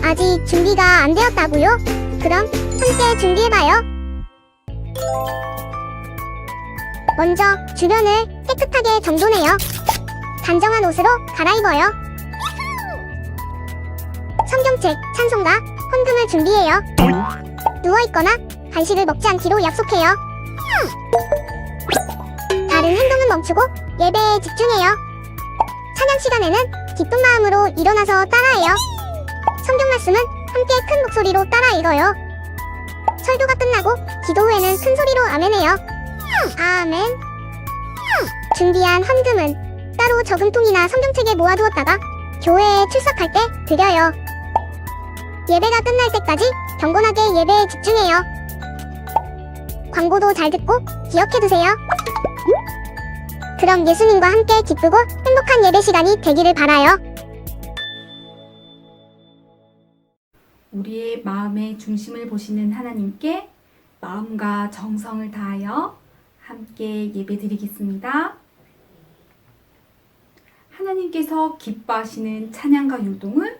아직 준비가 안 되었다고요? 그럼 함께 준비해봐요. 먼저 주변을 깨끗하게 정돈해요. 단정한 옷으로 갈아입어요. 성경책, 찬송가, 헌금을 준비해요. 누워있거나 간식을 먹지 않기로 약속해요. 다른 행동은 멈추고 예배에 집중해요. 찬양 시간에는 기쁜 마음으로 일어나서 따라해요. 성경 말씀은 함께 큰 목소리로 따라 읽어요. 설교가 끝나고 기도 후에는 큰 소리로 아멘해요. 아멘. 준비한 헌금은 따로 저금통이나 성경책에 모아두었다가 교회에 출석할 때 드려요. 예배가 끝날 때까지 경건하게 예배에 집중해요. 광고도 잘 듣고 기억해두세요. 그럼 예수님과 함께 기쁘고 행복한 예배 시간이 되기를 바라요. 우리의 마음의 중심을 보시는 하나님께 마음과 정성을 다하여 함께 예배드리겠습니다. 하나님께서 기뻐하시는 찬양과 요동은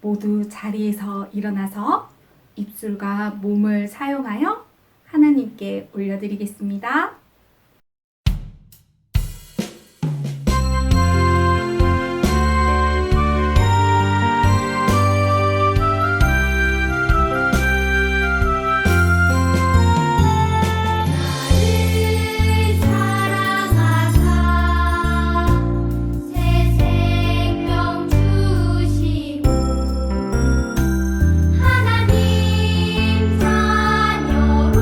모두 자리에서 일어나서 입술과 몸을 사용하여 하나님께 올려드리겠습니다. 하나님 자녀로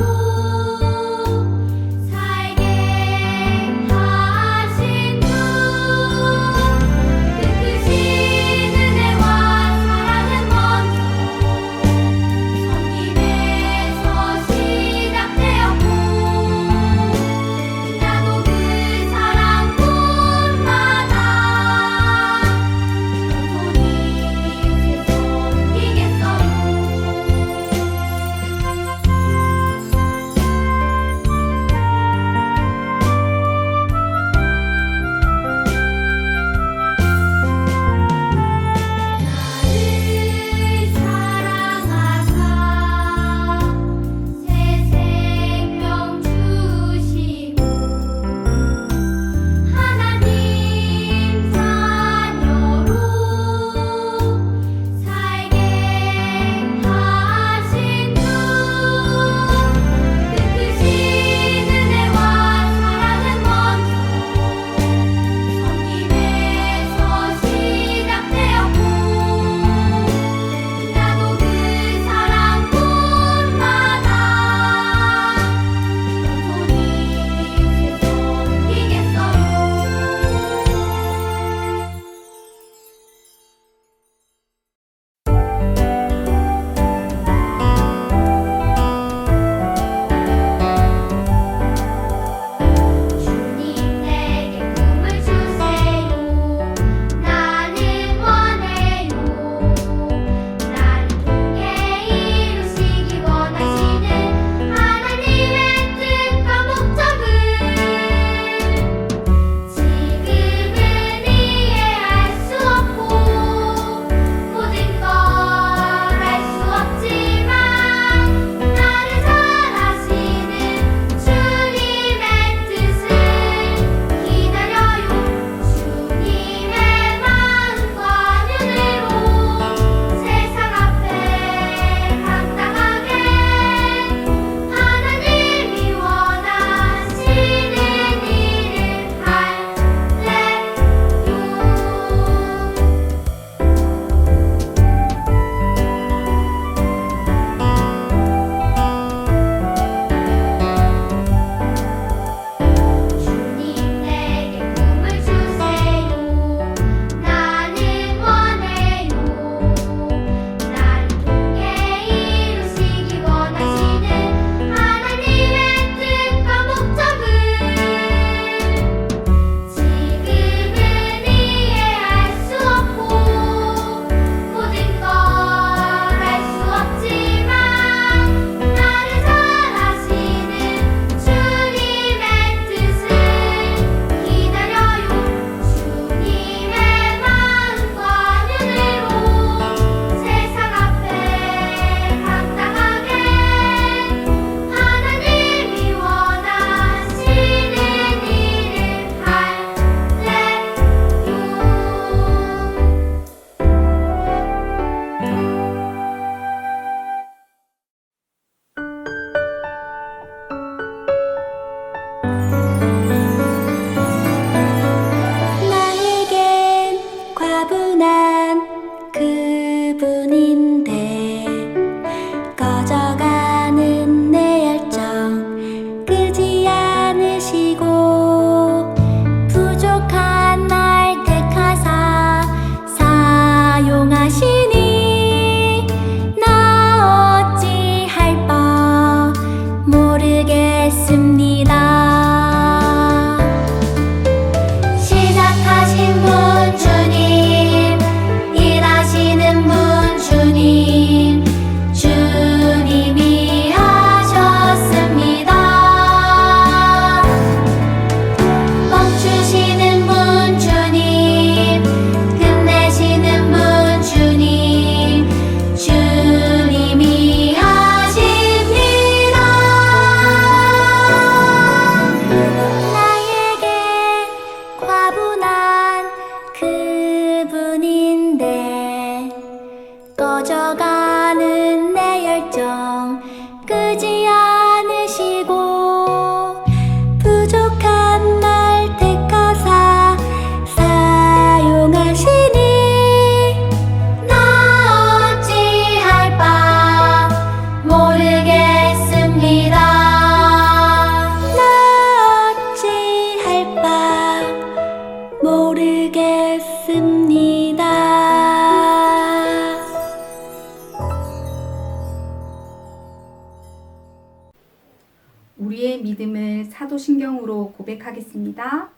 우리의 믿음을 사도신경으로 고백하겠습니다.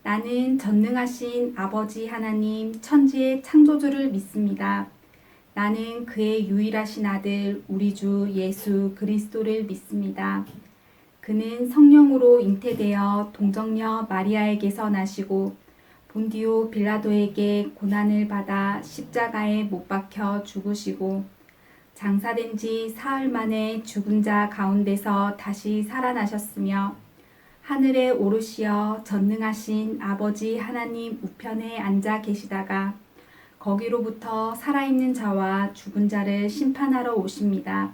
나는 전능하신 아버지 하나님 천지의 창조주를 믿습니다. 나는 그의 유일하신 아들 우리 주 예수 그리스도를 믿습니다. 그는 성령으로 잉태되어 동정녀 마리아에게서 나시고 본디오 빌라도에게 고난을 받아 십자가에 못 박혀 죽으시고 장사된 지 사흘 만에 죽은 자 가운데서 다시 살아나셨으며 하늘에 오르시어 전능하신 아버지 하나님 우편에 앉아 계시다가 거기로부터 살아있는 자와 죽은 자를 심판하러 오십니다.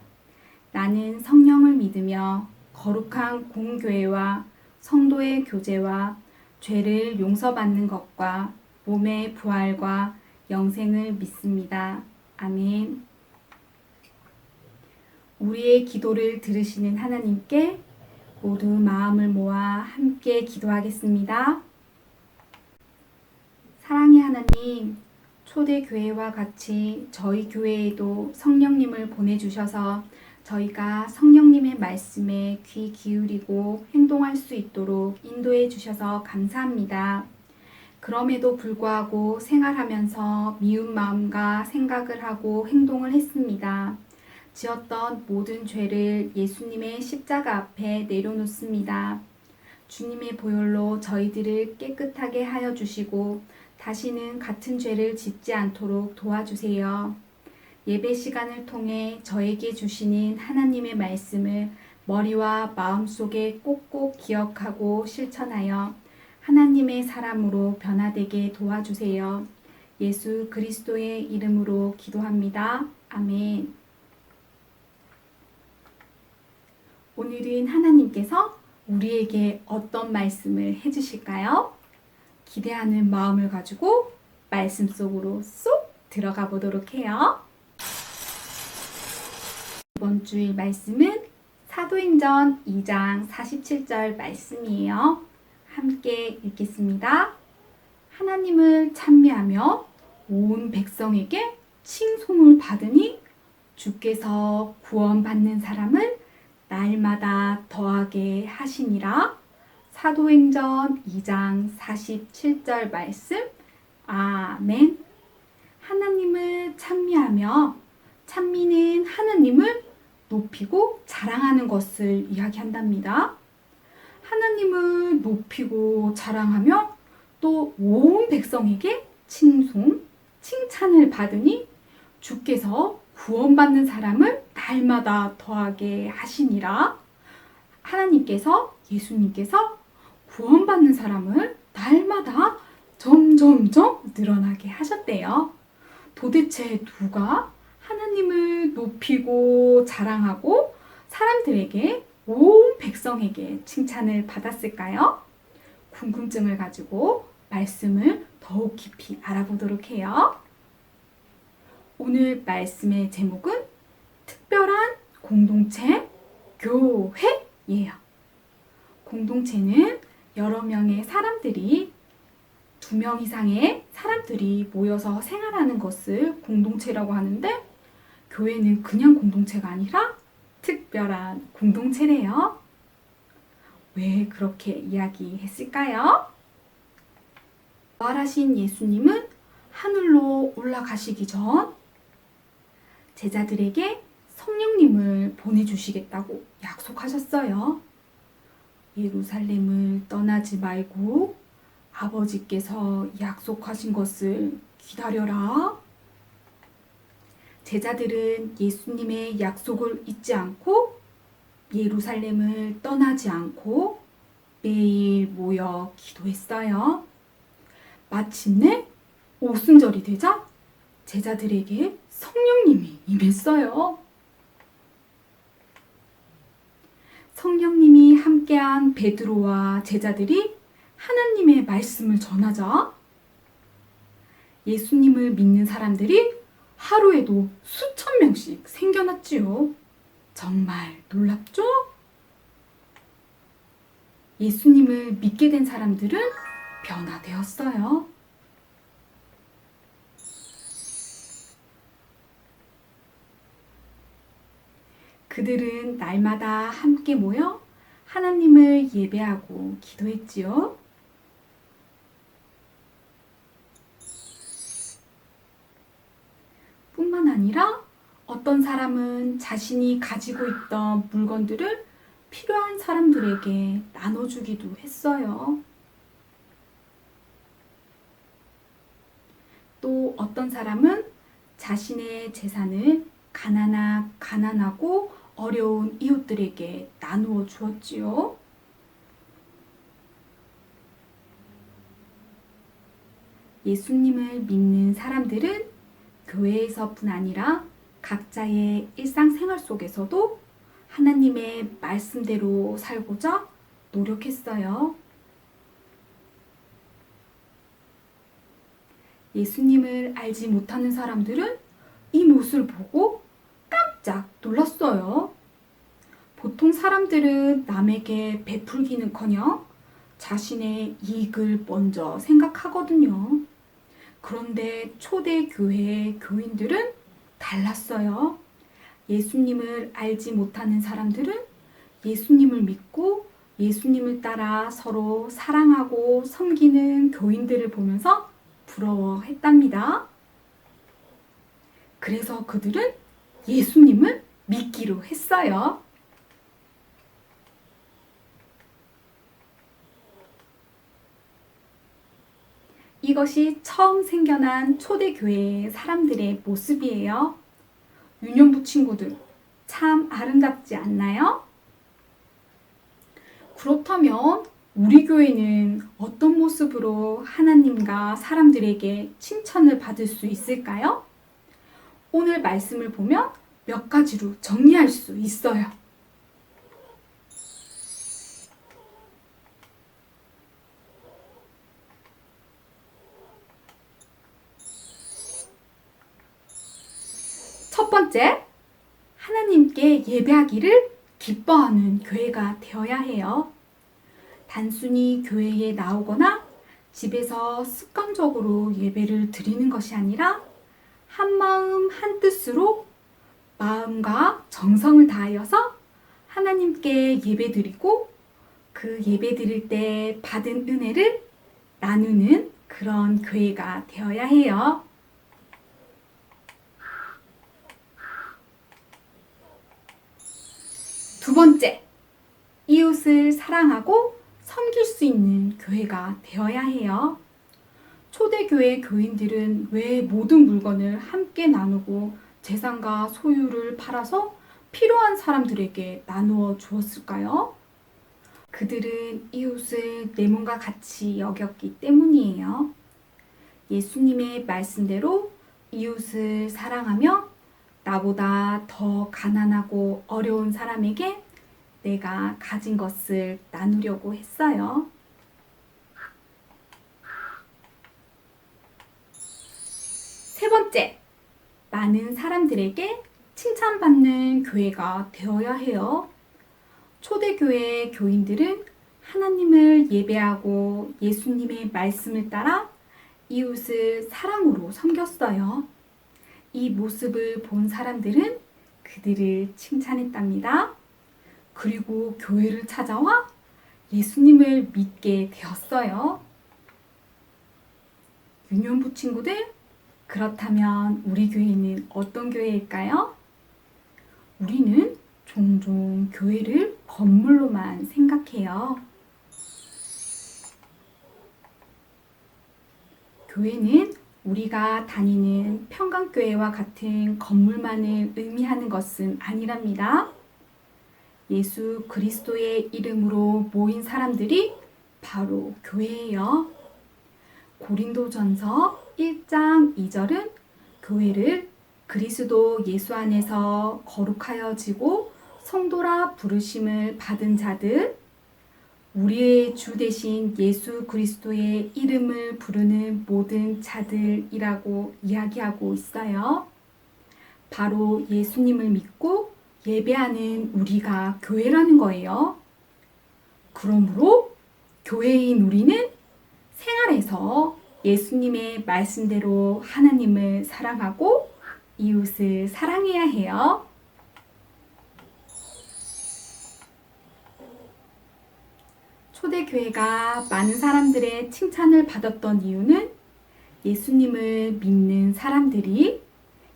나는 성령을 믿으며 거룩한 공교회와 성도의 교제와 죄를 용서받는 것과 몸의 부활과 영생을 믿습니다. 아멘. 우리의 기도를 들으시는 하나님께 모두 마음을 모아 함께 기도하겠습니다. 사랑의 하나님, 초대교회와 같이 저희 교회에도 성령님을 보내주셔서 저희가 성령님의 말씀에 귀 기울이고 행동할 수 있도록 인도해 주셔서 감사합니다. 그럼에도 불구하고 생활하면서 미운 마음과 생각을 하고 행동을 했습니다. 지었던 모든 죄를 예수님의 십자가 앞에 내려놓습니다. 주님의 보혈로 저희들을 깨끗하게 하여 주시고 다시는 같은 죄를 짓지 않도록 도와주세요. 예배 시간을 통해 저에게 주시는 하나님의 말씀을 머리와 마음속에 꼭꼭 기억하고 실천하여 하나님의 사람으로 변화되게 도와주세요. 예수 그리스도의 이름으로 기도합니다. 아멘. 오늘은 하나님께서 우리에게 어떤 말씀을 해주실까요? 기대하는 마음을 가지고 말씀 속으로 쏙 들어가 보도록 해요. 이번 주일 말씀은 사도행전 2장 47절 말씀이에요. 함께 읽겠습니다. 하나님을 찬미하며 온 백성에게 칭송을 받으니 주께서 구원받는 사람을 날마다 더하게 하시니라. 사도행전 2장 47절 말씀. 아멘. 하나님을 찬미하며, 찬미는 하나님을 높이고 자랑하는 것을 이야기한답니다. 하나님을 높이고 자랑하며 또 온 백성에게 칭찬을 받으니 주께서 구원받는 사람을 날마다 더하게 하시니라. 하나님께서, 예수님께서 구원받는 사람을 날마다 점점점 늘어나게 하셨대요. 도대체 누가 하나님을 높이고 자랑하고 사람들에게, 온 백성에게 칭찬을 받았을까요? 궁금증을 가지고 말씀을 더욱 깊이 알아보도록 해요. 오늘 말씀의 제목은 특별한 공동체 교회예요. 공동체는 여러 명의 사람들이, 2명 이상의 사람들이 모여서 생활하는 것을 공동체라고 하는데, 교회는 그냥 공동체가 아니라 특별한 공동체래요. 왜 그렇게 이야기했을까요? 부활하신 예수님은 하늘로 올라가시기 전 제자들에게 성령님을 보내주시겠다고 약속하셨어요. 예루살렘을 떠나지 말고 아버지께서 약속하신 것을 기다려라. 제자들은 예수님의 약속을 잊지 않고 예루살렘을 떠나지 않고 매일 모여 기도했어요. 마침내 오순절이 되자 제자들에게 성령님이 임했어요. 성령님이 함께한 베드로와 제자들이 하나님의 말씀을 전하자 예수님을 믿는 사람들이 하루에도 수천 명씩 생겨났지요. 정말 놀랍죠? 예수님을 믿게 된 사람들은 변화되었어요. 그들은 날마다 함께 모여 하나님을 예배하고 기도했지요. 뿐만 아니라 어떤 사람은 자신이 가지고 있던 물건들을 필요한 사람들에게 나눠주기도 했어요. 또 어떤 사람은 자신의 재산을 가난하고 어려운 이웃들에게 나누어 주었지요. 예수님을 믿는 사람들은 교회에서뿐 아니라 각자의 일상생활 속에서도 하나님의 말씀대로 살고자 노력했어요. 예수님을 알지 못하는 사람들은 이 모습을 보고 깜짝 놀랐어요. 보통 사람들은 남에게 베풀기는커녕 자신의 이익을 먼저 생각하거든요. 그런데 초대 교회의 교인들은 달랐어요. 예수님을 알지 못하는 사람들은 예수님을 믿고 예수님을 따라 서로 사랑하고 섬기는 교인들을 보면서 부러워했답니다. 그래서 그들은 예수님을 믿기로 했어요. 이것이 처음 생겨난 초대교회의 사람들의 모습이에요. 유년부 친구들, 참 아름답지 않나요? 그렇다면 우리 교회는 어떤 모습으로 하나님과 사람들에게 칭찬을 받을 수 있을까요? 오늘 말씀을 보면 몇 가지로 정리할 수 있어요. 첫 번째, 하나님께 예배하기를 기뻐하는 교회가 되어야 해요. 단순히 교회에 나오거나 집에서 습관적으로 예배를 드리는 것이 아니라 한마음 한뜻으로 마음과 정성을 다하여서 하나님께 예배드리고 그 예배드릴 때 받은 은혜를 나누는 그런 교회가 되어야 해요. 두 번째, 이웃을 사랑하고 섬길 수 있는 교회가 되어야 해요. 초대교회 교인들은 왜 모든 물건을 함께 나누고 재산과 소유를 팔아서 필요한 사람들에게 나누어 주었을까요? 그들은 이웃을 내 몸과 같이 여겼기 때문이에요. 예수님의 말씀대로 이웃을 사랑하며 나보다 더 가난하고 어려운 사람에게 내가 가진 것을 나누려고 했어요. 세 번째, 많은 사람들에게 칭찬받는 교회가 되어야 해요. 초대교회 교인들은 하나님을 예배하고 예수님의 말씀을 따라 이웃을 사랑으로 섬겼어요. 이 모습을 본 사람들은 그들을 칭찬했답니다. 그리고 교회를 찾아와 예수님을 믿게 되었어요. 유년부 친구들, 그렇다면 우리 교회는 어떤 교회일까요? 우리는 종종 교회를 건물로만 생각해요. 교회는 우리가 다니는 평강교회와 같은 건물만을 의미하는 것은 아니랍니다. 예수 그리스도의 이름으로 모인 사람들이 바로 교회예요. 고린도전서 1장 2절은 교회를 그리스도 예수 안에서 거룩하여지고 성도라 부르심을 받은 자들, 우리의 주 되신 예수 그리스도의 이름을 부르는 모든 자들이라고 이야기하고 있어요. 바로 예수님을 믿고 예배하는 우리가 교회라는 거예요. 그러므로 교회인 우리는 생활에서 예수님의 말씀대로 하나님을 사랑하고 이웃을 사랑해야 해요. 초대교회가 많은 사람들의 칭찬을 받았던 이유는 예수님을 믿는 사람들이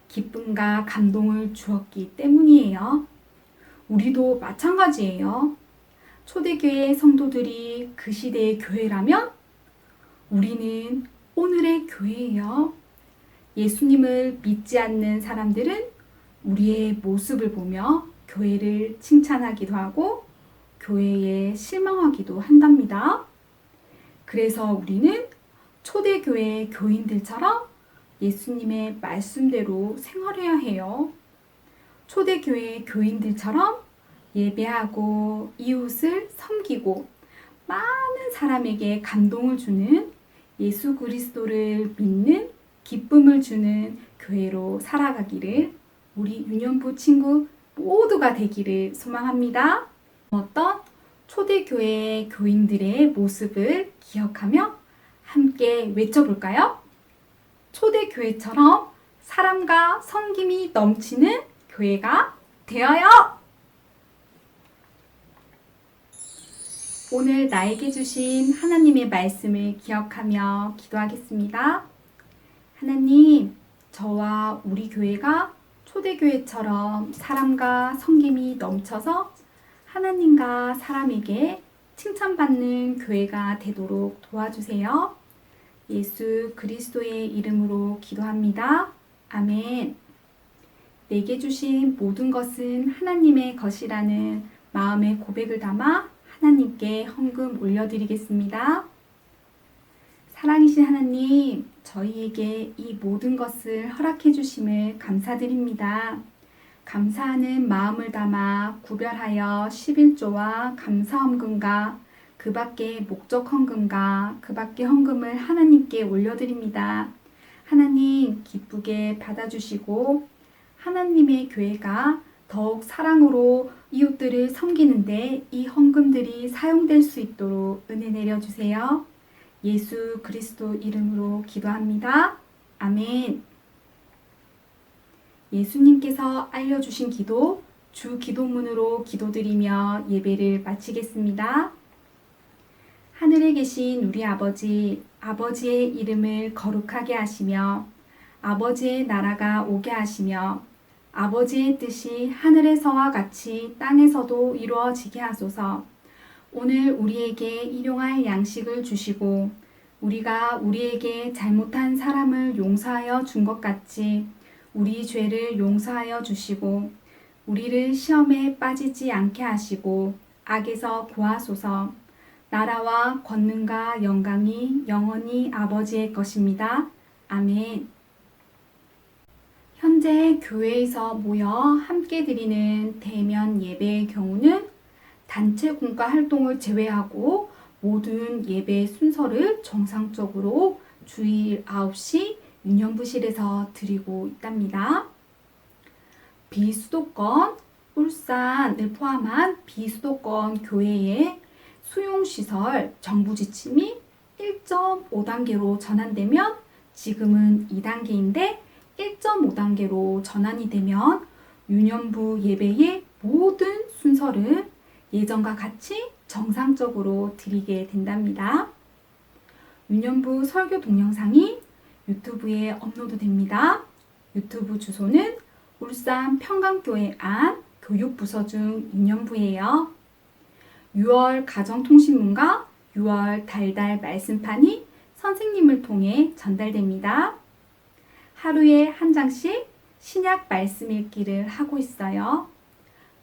기쁨과 감동을 주었기 때문이에요. 우리도 마찬가지예요. 초대교회 성도들이 그 시대의 교회라면 우리는 오늘의 교회예요. 예수님을 믿지 않는 사람들은 우리의 모습을 보며 교회를 칭찬하기도 하고 교회에 실망하기도 한답니다. 그래서 우리는 초대교회 교인들처럼 예수님의 말씀대로 생활해야 해요. 초대교회 교인들처럼 예배하고 이웃을 섬기고 많은 사람에게 감동을 주는 예수 그리스도를 믿는 기쁨을 주는 교회로 살아가기를 우리 유년부 친구 모두가 되기를 소망합니다. 어떤 초대교회 교인들의 모습을 기억하며 함께 외쳐볼까요? 초대교회처럼 사랑과 섬김이 넘치는 교회가 되어요! 오늘 나에게 주신 하나님의 말씀을 기억하며 기도하겠습니다. 하나님, 저와 우리 교회가 초대교회처럼 사랑과 섬김이 넘쳐서 하나님과 사람에게 칭찬받는 교회가 되도록 도와주세요. 예수 그리스도의 이름으로 기도합니다. 아멘. 내게 주신 모든 것은 하나님의 것이라는 마음의 고백을 담아 하나님께 헌금 올려드리겠습니다. 사랑이신 하나님, 저희에게 이 모든 것을 허락해 주심을 감사드립니다. 감사하는 마음을 담아 구별하여 11조와 감사헌금과 그 밖에 목적 헌금과 그 밖에 헌금을 하나님께 올려드립니다. 하나님 기쁘게 받아주시고 하나님의 교회가 더욱 사랑으로 이웃들을 섬기는데 이 헌금들이 사용될 수 있도록 은혜 내려주세요. 예수 그리스도 이름으로 기도합니다. 아멘. 예수님께서 알려주신 기도, 주 기도문으로 기도드리며 예배를 마치겠습니다. 하늘에 계신 우리 아버지, 아버지의 이름을 거룩하게 하시며 아버지의 나라가 오게 하시며 아버지의 뜻이 하늘에서와 같이 땅에서도 이루어지게 하소서. 오늘 우리에게 일용할 양식을 주시고 우리가 우리에게 잘못한 사람을 용서하여 준 것 같이 우리 죄를 용서하여 주시고 우리를 시험에 빠지지 않게 하시고 악에서 구하소서. 나라와 권능과 영광이 영원히 아버지의 것입니다. 아멘. 현재 교회에서 모여 함께 드리는 대면 예배의 경우는 단체 공과 활동을 제외하고 모든 예배 순서를 정상적으로 주일 9시 유년부실에서 드리고 있답니다. 비수도권, 울산을 포함한 비수도권 교회의 수용시설 정부 지침이 1.5단계로 전환되면 지금은 2단계인데 1.5단계로 전환이 되면 유년부 예배의 모든 순서를 예전과 같이 정상적으로 드리게 된답니다. 유년부 설교 동영상이 유튜브에 업로드됩니다. 유튜브 주소는 울산 평강교회 안 교육부서 중 유년부예요. 6월 가정통신문과 6월 달달 말씀판이 선생님을 통해 전달됩니다. 하루에 한 장씩 신약 말씀 읽기를 하고 있어요.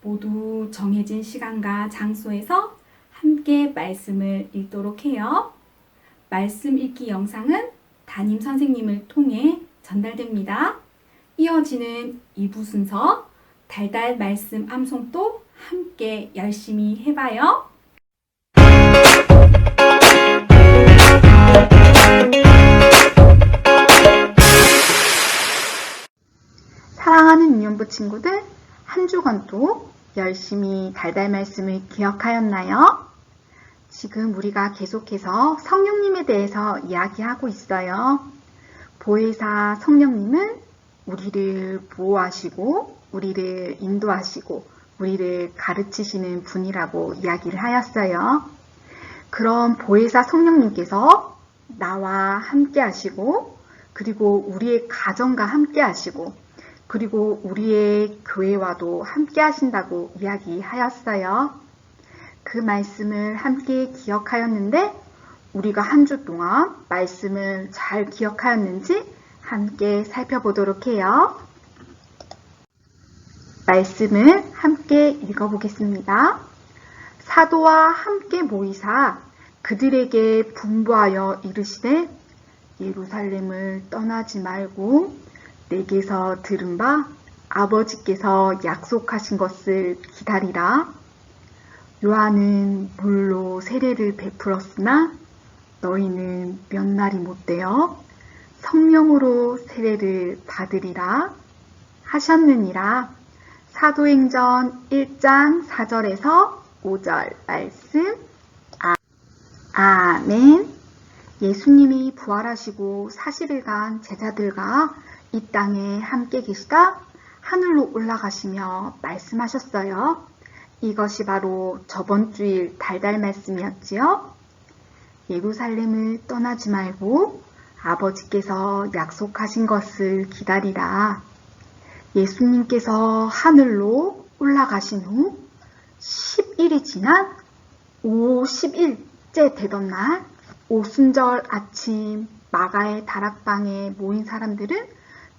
모두 정해진 시간과 장소에서 함께 말씀을 읽도록 해요. 말씀 읽기 영상은 담임 선생님을 통해 전달됩니다. 이어지는 2부 순서 달달 말씀 암송도 함께 열심히 해봐요. 사랑하는 유년부 친구들, 한 주간도 열심히 달달 말씀을 기억하였나요? 지금 우리가 계속해서 성령님에 대해서 이야기하고 있어요. 보혜사 성령님은 우리를 보호하시고 우리를 인도하시고 우리를 가르치시는 분이라고 이야기를 하였어요. 그럼 보혜사 성령님께서 나와 함께 하시고, 그리고 우리의 가정과 함께 하시고, 그리고 우리의 교회와도 함께 하신다고 이야기하였어요. 그 말씀을 함께 기억하였는데, 우리가 한 주 동안 말씀을 잘 기억하였는지 함께 살펴보도록 해요. 말씀을 함께 읽어보겠습니다. 사도와 함께 모이사 그들에게 분부하여 이르시되 예루살렘을 떠나지 말고 내게서 들은 바 아버지께서 약속하신 것을 기다리라. 요한은 물로 세례를 베풀었으나 너희는 몇 날이 못되어 성령으로 세례를 받으리라 하셨느니라. 사도행전 1장 4절에서 5절 말씀. 아멘. 예수님이 부활하시고 40일간 제자들과 이 땅에 함께 계시다 하늘로 올라가시며 말씀하셨어요. 이것이 바로 저번 주일 달달 말씀이었지요. 예루살렘을 떠나지 말고 아버지께서 약속하신 것을 기다리라. 예수님께서 하늘로 올라가신 후 10일이 지난 50일째 되던 날 오순절 아침 마가의 다락방에 모인 사람들은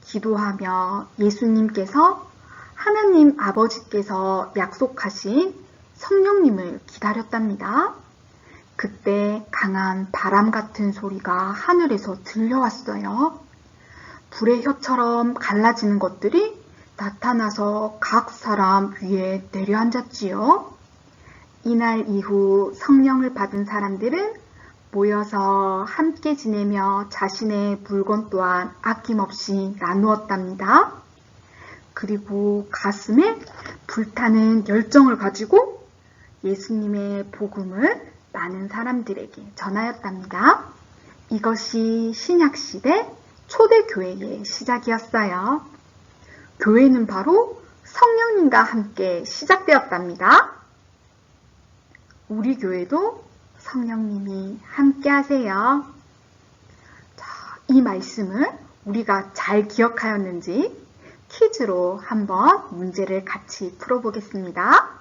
기도하며 예수님께서 하나님 아버지께서 약속하신 성령님을 기다렸답니다. 그때 강한 바람 같은 소리가 하늘에서 들려왔어요. 불의 혀처럼 갈라지는 것들이 나타나서 각 사람 위에 내려앉았지요. 이날 이후 성령을 받은 사람들은 모여서 함께 지내며 자신의 물건 또한 아낌없이 나누었답니다. 그리고 가슴에 불타는 열정을 가지고 예수님의 복음을 많은 사람들에게 전하였답니다. 이것이 신약시대 초대교회의 시작이었어요. 교회는 바로 성령님과 함께 시작되었답니다. 우리 교회도 성령님이 함께 하세요. 자, 이 말씀을 우리가 잘 기억하였는지 퀴즈로 한번 문제를 같이 풀어보겠습니다.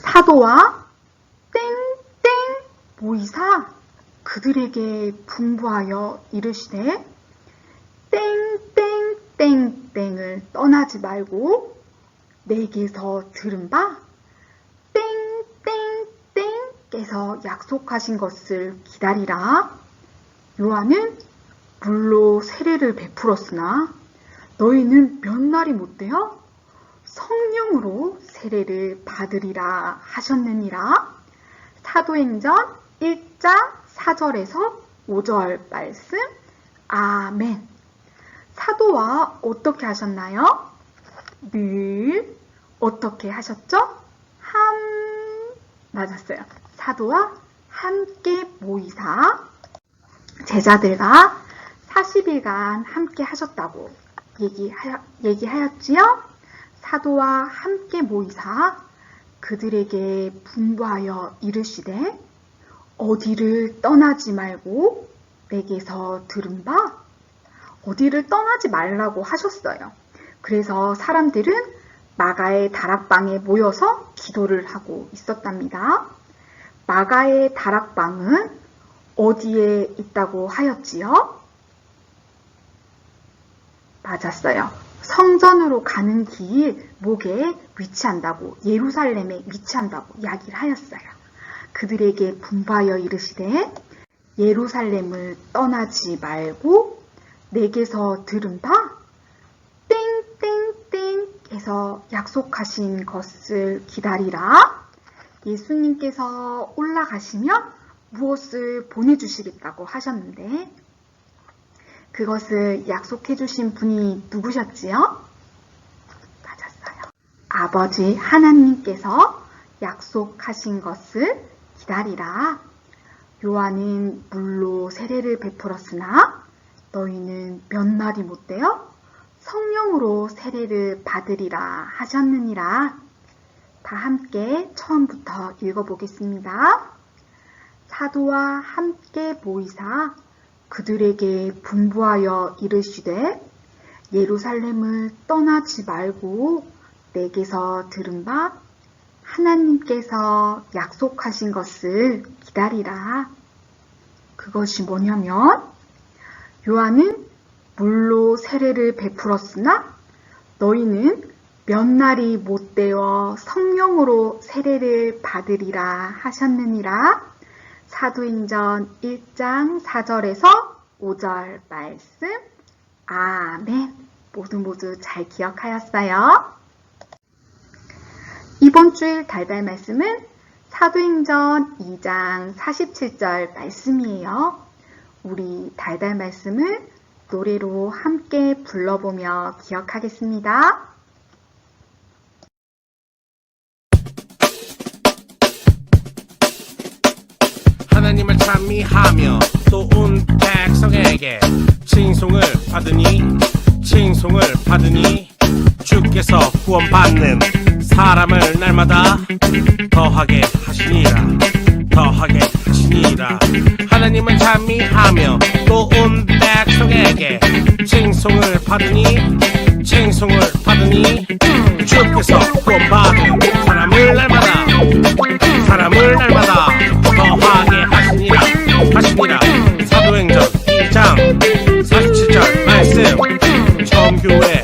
사도와 땡땡 모이사 그들에게 분부하여 이르시되 땡땡땡땡을 떠나지 말고 내게서 들은 바 땡땡땡께서 약속하신 것을 기다리라. 요한은 물로 세례를 베풀었으나 너희는 몇 날이 못되어 성령으로 세례를 받으리라 하셨느니라. 사도행전 1장 4절에서 5절 말씀. 아멘. 사도와 어떻게 하셨나요? 늘 어떻게 하셨죠? 맞았어요. 사도와 함께 모이사 제자들과 40일간 함께 하셨다고 얘기하였지요. 사도와 함께 모이사 그들에게 분부하여 이르시되 어디를 떠나지 말고 내게서 들은 바 어디를 떠나지 말라고 하셨어요. 그래서 사람들은 마가의 다락방에 모여서 기도를 하고 있었답니다. 마가의 다락방은 어디에 있다고 하였지요? 맞았어요. 성전으로 가는 길 목에 위치한다고, 예루살렘에 위치한다고 이야기를 하였어요. 그들에게 분부하여 이르시되 예루살렘을 떠나지 말고 내게서 들은 바 땡땡땡에서 약속하신 것을 기다리라. 예수님께서 올라가시면 무엇을 보내주시겠다고 하셨는데 그것을 약속해 주신 분이 누구셨지요? 맞았어요. 아버지 하나님께서 약속하신 것을 기다리라. 요한은 물로 세례를 베풀었으나 너희는 몇 날이 못되어 성령으로 세례를 받으리라 하셨느니라. 다 함께 처음부터 읽어보겠습니다. 사도와 함께 모이사 그들에게 분부하여 이르시되 예루살렘을 떠나지 말고 내게서 들은 바 하나님께서 약속하신 것을 기다리라. 그것이 뭐냐면 요한은 물로 세례를 베풀었으나 너희는 몇 날이 못 되어 성령으로 세례를 받으리라 하셨느니라. 사도행전 1장 4절에서 5절 말씀. 아멘. 모두 잘 기억하였어요. 이번 주일 달달 말씀은 사도행전 2장 47절 말씀이에요. 우리 달달 말씀을 노래로 함께 불러보며 기억하겠습니다. 하나님을 찬미하며 또 온 백성에게 칭송을 받으니 주께서 구원받는 사람을 날마다 더하게 하시니라. 하나님을 찬미하며 또 온 백성에게 칭송을 받으니 주께서 구원받은 사람을 날마다 더하게 하시니라. 사도행전 2장 47절 말씀. 처음 교회